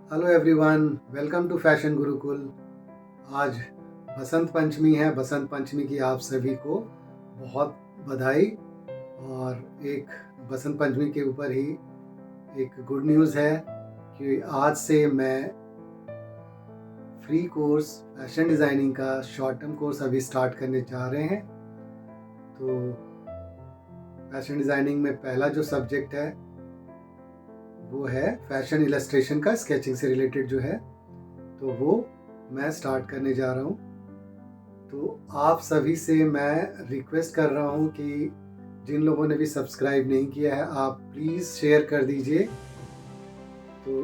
Hello everyone, welcome to fashion Gurukul. आज बसंत पंचमी है। बसंत पंचमी की आप सभी को बहुत बधाई। और एक बसंत पंचमी के ऊपर ही एक गुड न्यूज़ है कि आज से मैं फ्री कोर्स फैशन डिज़ाइनिंग का शॉर्ट टर्म कोर्स अभी स्टार्ट करने जा रहे हैं। तो फैशन डिज़ाइनिंग में पहला जो सब्जेक्ट है वो है फैशन इलस्ट्रेशन का, स्केचिंग से रिलेटेड जो है, तो वो मैं स्टार्ट करने जा रहा हूँ। तो आप सभी से मैं रिक्वेस्ट कर रहा हूँ कि जिन लोगों ने भी सब्सक्राइब नहीं किया है, आप प्लीज़ शेयर कर दीजिए। तो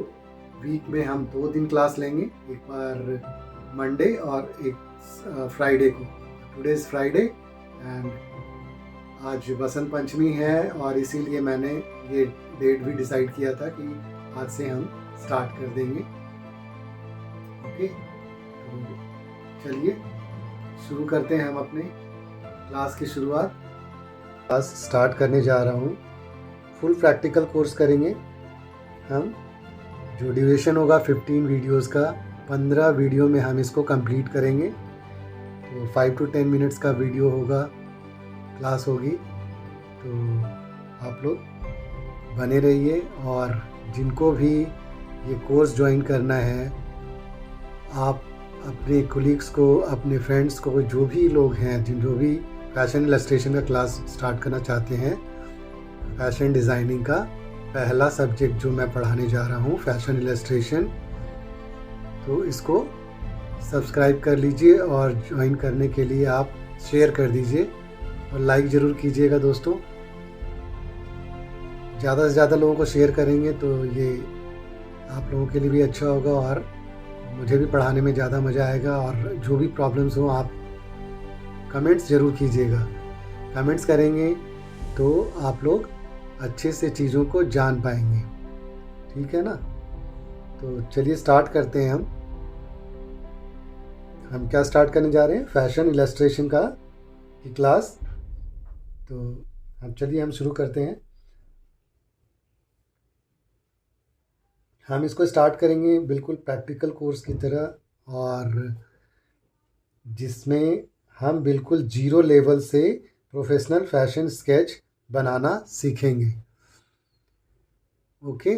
वीक में हम 2 दिन क्लास लेंगे, एक बार मंडे और एक फ्राइडे को। टुडे इज़ फ्राइडे एंड आज बसंत पंचमी है और इसीलिए मैंने ये डेट भी डिसाइड किया था कि आज से हम स्टार्ट कर देंगे। ओके, तो चलिए शुरू करते हैं हम अपने क्लास की शुरुआत। क्लास स्टार्ट करने जा रहा हूँ। फुल प्रैक्टिकल कोर्स करेंगे हम। जो ड्यूरेशन होगा 15 वीडियोस का, 15 वीडियो में हम इसको कंप्लीट करेंगे। तो 5 to 10 मिनट्स का वीडियो होगा, क्लास होगी। तो आप लोग बने रहिए और जिनको भी ये कोर्स ज्वाइन करना है, आप अपने कोलीग्स को, अपने फ्रेंड्स को, जो भी लोग हैं जो भी फैशन इलस्ट्रेशन का क्लास स्टार्ट करना चाहते हैं, फैशन डिज़ाइनिंग का पहला सब्जेक्ट जो मैं पढ़ाने जा रहा हूँ, फैशन इलस्ट्रेशन, तो इसको सब्सक्राइब कर लीजिए और ज्वाइन करने के लिए आप शेयर कर दीजिए और लाइक ज़रूर कीजिएगा दोस्तों। ज़्यादा से ज़्यादा लोगों को शेयर करेंगे तो ये आप लोगों के लिए भी अच्छा होगा और मुझे भी पढ़ाने में ज़्यादा मज़ा आएगा। और जो भी प्रॉब्लम्स हो आप कमेंट्स ज़रूर कीजिएगा। कमेंट्स करेंगे तो आप लोग अच्छे से चीज़ों को जान पाएंगे, ठीक है ना। तो चलिए स्टार्ट करते हैं। हम क्या स्टार्ट करने जा रहे हैं, फैशन इलस्ट्रेशन का की क्लास। तो अब चलिए हम शुरू करते हैं। हम इसको स्टार्ट करेंगे बिल्कुल प्रैक्टिकल कोर्स की तरह, और जिसमें हम बिल्कुल जीरो लेवल से प्रोफेशनल फैशन स्केच बनाना सीखेंगे। ओके,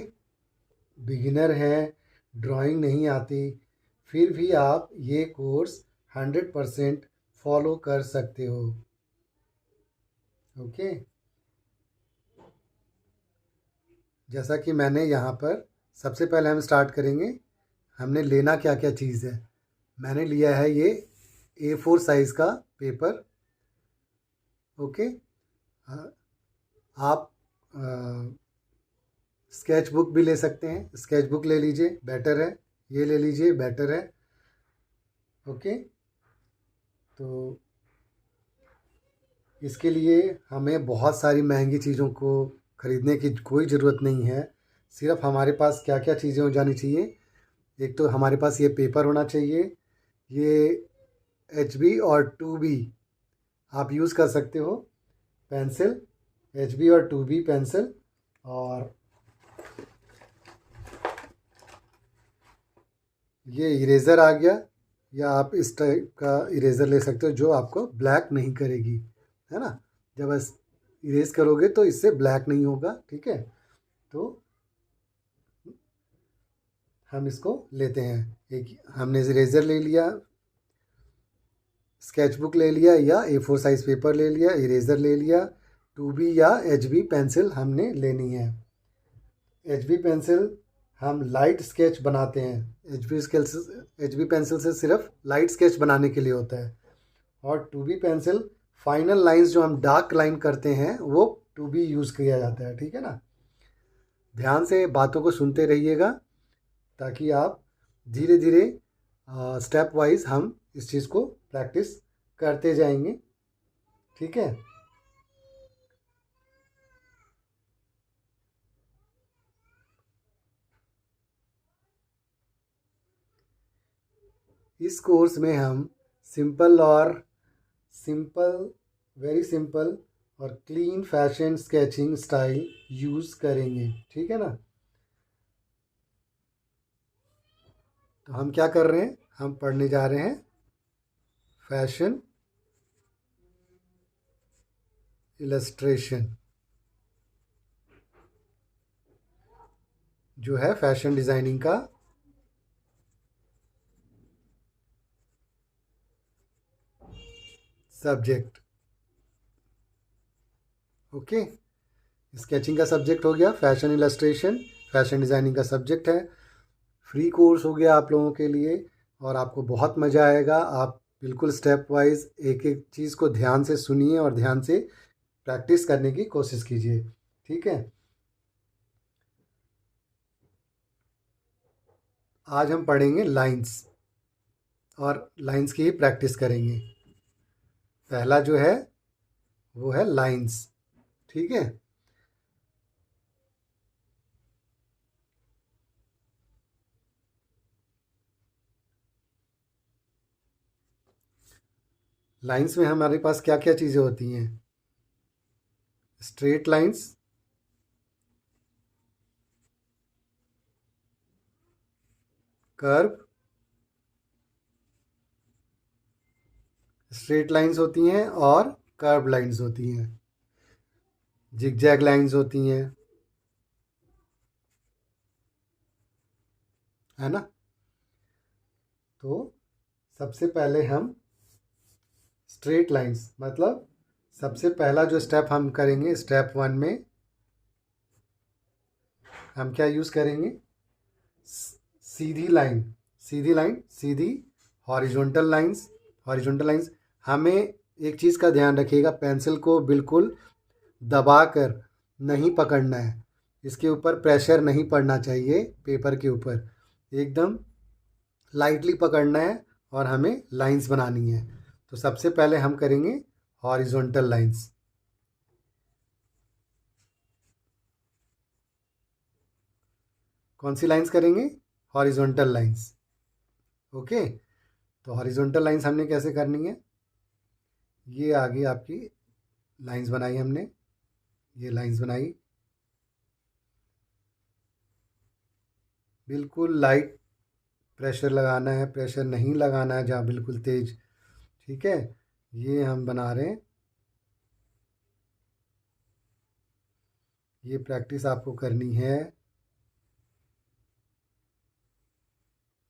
बिगिनर हैं, ड्राइंग नहीं आती, फिर भी आप ये कोर्स 100% फॉलो कर सकते हो। ओके, जैसा कि मैंने यहाँ पर सबसे पहले हम स्टार्ट करेंगे। हमने लेना क्या क्या चीज़ है। मैंने लिया है ये A4 साइज़ का पेपर। ओके, आप स्केच बुक भी ले सकते हैं, स्केच बुक ले लीजिए, बेटर है। ये ले लीजिए, बेटर है। ओके, तो इसके लिए हमें बहुत सारी महंगी चीज़ों को ख़रीदने की कोई ज़रूरत नहीं है। सिर्फ हमारे पास क्या क्या चीज़ें हो जानी चाहिए, एक तो हमारे पास ये पेपर होना चाहिए। ये HB और 2B आप यूज़ कर सकते हो, पेंसिल, HB और 2B पेंसिल। और ये इरेज़र आ गया, या आप इस टाइप का इरेज़र ले सकते हो जो आपको ब्लैक नहीं करेगी, है ना। जब इरेज़ करोगे तो इससे ब्लैक नहीं होगा, ठीक है। तो हम इसको लेते हैं। एक हमने इरेज़र ले लिया, स्केच बुक ले लिया या A4 साइज़ पेपर ले लिया, इरेज़र ले लिया, 2B या HB पेंसिल हमने लेनी है। HB पेंसिल हम लाइट स्केच बनाते हैं। HB पेंसिल से सिर्फ लाइट स्केच बनाने के लिए होता है, और 2B पेंसिल फाइनल लाइंस जो हम डार्क लाइन करते हैं वो 2B यूज़ किया जाता है, ठीक है ना। ध्यान से बातों को सुनते रहिएगा ताकि आप धीरे धीरे स्टेप वाइज हम इस चीज़ को प्रैक्टिस करते जाएंगे, ठीक है। इस कोर्स में हम वेरी सिंपल और clean fashion sketching style use करेंगे, ठीक है ना। तो हम क्या कर रहे हैं, हम पढ़ने जा रहे हैं फैशन इलस्ट्रेशन, जो है फैशन डिज़ाइनिंग का सब्जेक्ट। ओके, स्केचिंग का सब्जेक्ट हो गया, फैशन इलस्ट्रेशन फैशन डिज़ाइनिंग का सब्जेक्ट है। फ्री कोर्स हो गया आप लोगों के लिए और आपको बहुत मज़ा आएगा। आप बिल्कुल स्टेप वाइज एक एक चीज़ को ध्यान से सुनिए और ध्यान से प्रैक्टिस करने की कोशिश कीजिए, ठीक है। आज हम पढ़ेंगे लाइंस और लाइंस की ही प्रैक्टिस करेंगे। पहला जो है वो है लाइंस, ठीक है। लाइंस में हमारे पास क्या क्या चीज़ें होती हैं, straight lines, curve, straight lines होती हैं और कर्व लाइंस होती हैं, जिगजैग लाइंस होती हैं, है ना। तो सबसे पहले हम स्ट्रेट लाइंस मतलब सबसे पहला जो स्टेप हम करेंगे, स्टेप 1 में हम क्या यूज़ करेंगे, सीधी लाइन, सीधी लाइन, सीधी हॉरिजॉन्टल लाइंस। हॉरिजॉन्टल लाइंस हमें एक चीज़ का ध्यान रखिएगा, पेंसिल को बिल्कुल दबाकर नहीं पकड़ना है, इसके ऊपर प्रेशर नहीं पड़ना चाहिए, पेपर के ऊपर एकदम लाइटली पकड़ना है और हमें लाइंस बनानी है। तो सबसे पहले हम करेंगे हॉरिजॉन्टल लाइंस। कौन सी लाइंस करेंगे, हॉरिजॉन्टल लाइंस। ओके, तो हॉरिजॉन्टल लाइंस हमने कैसे करनी है, ये आगे आपकी लाइंस बनाई हमने, ये लाइंस बनाई, बिल्कुल लाइट प्रेशर लगाना है, प्रेशर नहीं लगाना है जहाँ बिल्कुल तेज, ठीक है। ये हम बना रहे हैं, ये प्रैक्टिस आपको करनी है,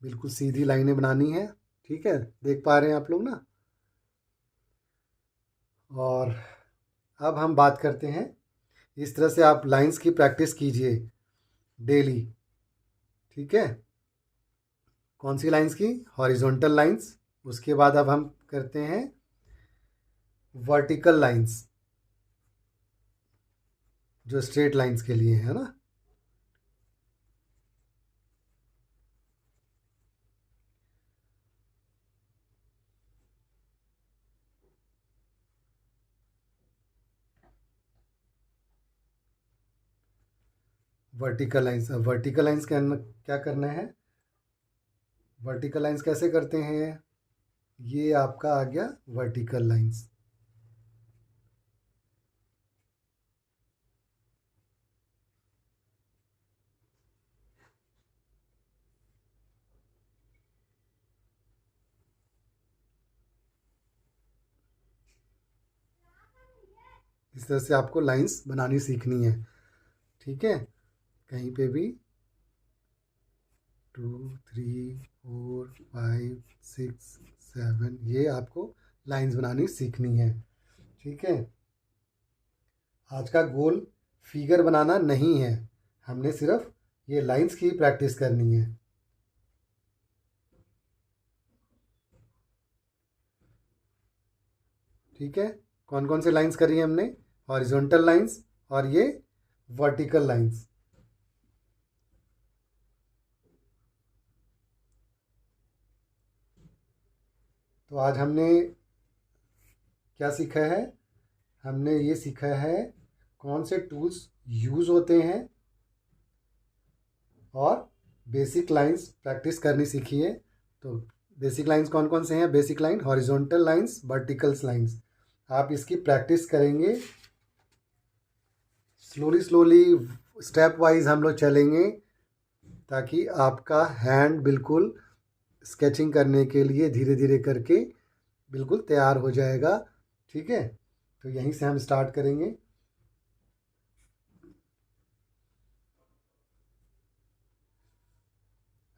बिल्कुल सीधी लाइनें बनानी है, ठीक है। देख पा रहे हैं आप लोग ना। और अब हम बात करते हैं, इस तरह से आप लाइंस की प्रैक्टिस कीजिए डेली, ठीक है। कौन सी लाइंस की, हॉरिजॉन्टल लाइंस। उसके बाद अब हम करते हैं वर्टिकल लाइंस, जो स्ट्रेट लाइंस के लिए है ना। वर्टिकल लाइंस, अब वर्टिकल लाइंस के अंदर क्या करना है, वर्टिकल लाइंस कैसे करते हैं, ये आपका आ गया वर्टिकल लाइंस। इस तरह से आपको लाइंस बनानी सीखनी है, ठीक है। कहीं पे भी 2 3 4 5 6 7 ये आपको लाइंस बनानी सीखनी है, ठीक है। आज का गोल फिगर बनाना नहीं है, हमने सिर्फ ये लाइंस की प्रैक्टिस करनी है। ठीक है, कौन कौन से लाइंस करी है हमने, हॉरिजॉन्टल लाइंस और ये वर्टिकल लाइंस। तो आज हमने क्या सीखा है, हमने ये सीखा है कौन से टूल्स यूज़ होते हैं और बेसिक लाइंस प्रैक्टिस करनी सीखी है। तो बेसिक लाइंस कौन कौन से हैं, basic line, horizontal lines, verticals lines. आप इसकी प्रैक्टिस करेंगे, स्लोली स्लोली स्टेप वाइज हम लोग चलेंगे ताकि आपका हैंड बिल्कुल स्केचिंग करने के लिए धीरे धीरे करके बिल्कुल तैयार हो जाएगा। ठीक है, तो यहीं से हम स्टार्ट करेंगे।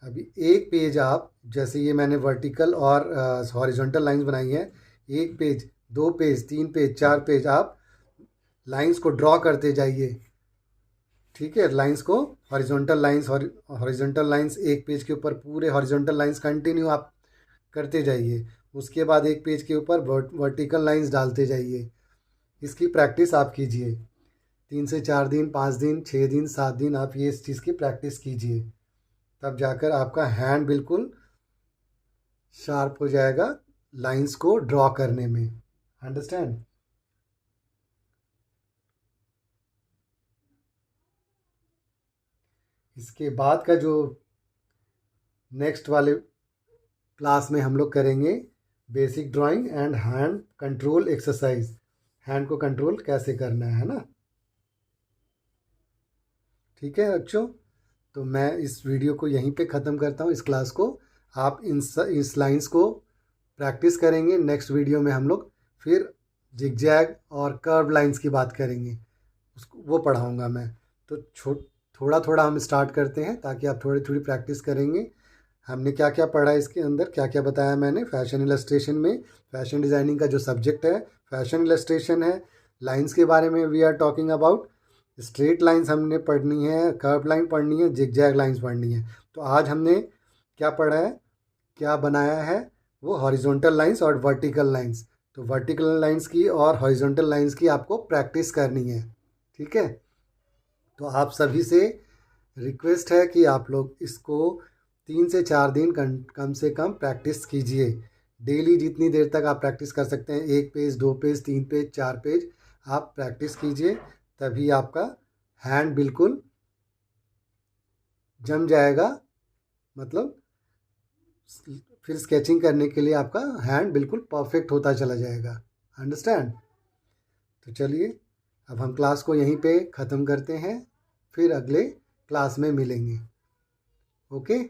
अभी एक पेज आप, जैसे ये मैंने वर्टिकल और हॉरिजॉन्टल लाइंस बनाई है, एक पेज, दो पेज, तीन पेज, चार पेज, आप लाइंस को ड्रॉ करते जाइए। ठीक है, लाइंस को, हॉरिजॉन्टल लाइंस एक पेज के ऊपर पूरे हॉरिजॉन्टल लाइंस कंटिन्यू आप करते जाइए। उसके बाद एक पेज के ऊपर वर्टिकल लाइंस डालते जाइए। इसकी प्रैक्टिस आप कीजिए 3 से 4 दिन, 5 दिन, 6 दिन, 7 दिन आप ये इस चीज़ की प्रैक्टिस कीजिए, तब जाकर आपका हैंड बिल्कुल शार्प हो जाएगा लाइंस को ड्रॉ करने में। अंडरस्टैंड? इसके बाद का जो नेक्स्ट वाले क्लास में हम लोग करेंगे basic drawing and hand control exercise. Hand को कंट्रोल कैसे करना है ना। ठीक है बच्चों, तो मैं इस वीडियो को यहीं पे ख़त्म करता हूँ, इस क्लास को। आप इस लाइंस को प्रैक्टिस करेंगे। नेक्स्ट वीडियो में हम लोग फिर जिगजैग और कर्व लाइंस की बात करेंगे, उसको वो पढ़ाऊँगा मैं। तो थोड़ा थोड़ा हम स्टार्ट करते हैं ताकि आप थोड़ी थोड़ी प्रैक्टिस करेंगे। हमने क्या क्या पढ़ा, इसके अंदर क्या क्या बताया मैंने। फैशन इलस्ट्रेशन में फैशन डिज़ाइनिंग का जो सब्जेक्ट है फैशन इलस्ट्रेशन है। लाइंस के बारे में we are talking about straight lines हमने पढ़नी है, कर्व लाइन पढ़नी है, जिगजैग लाइंस पढ़नी है। तो आज हमने क्या पढ़ा है, क्या बनाया है, वो हॉरिजॉन्टल लाइंस और वर्टिकल लाइंस। तो वर्टिकल लाइंस की और हॉरिजॉन्टल लाइंस की आपको प्रैक्टिस करनी है। ठीक है, तो आप सभी से रिक्वेस्ट है कि आप लोग इसको 3 से 4 दिन कम से कम प्रैक्टिस कीजिए। डेली जितनी देर तक आप प्रैक्टिस कर सकते हैं, 1 पेज, 2 पेज, 3 पेज, 4 पेज आप प्रैक्टिस कीजिए, तभी आपका हैंड बिल्कुल जम जाएगा। मतलब फिर स्केचिंग करने के लिए आपका हैंड बिल्कुल परफेक्ट होता चला जाएगा। अंडरस्टैंड? तो चलिए अब हम क्लास को यहीं पे ख़त्म करते हैं, फिर अगले क्लास में मिलेंगे। ओके।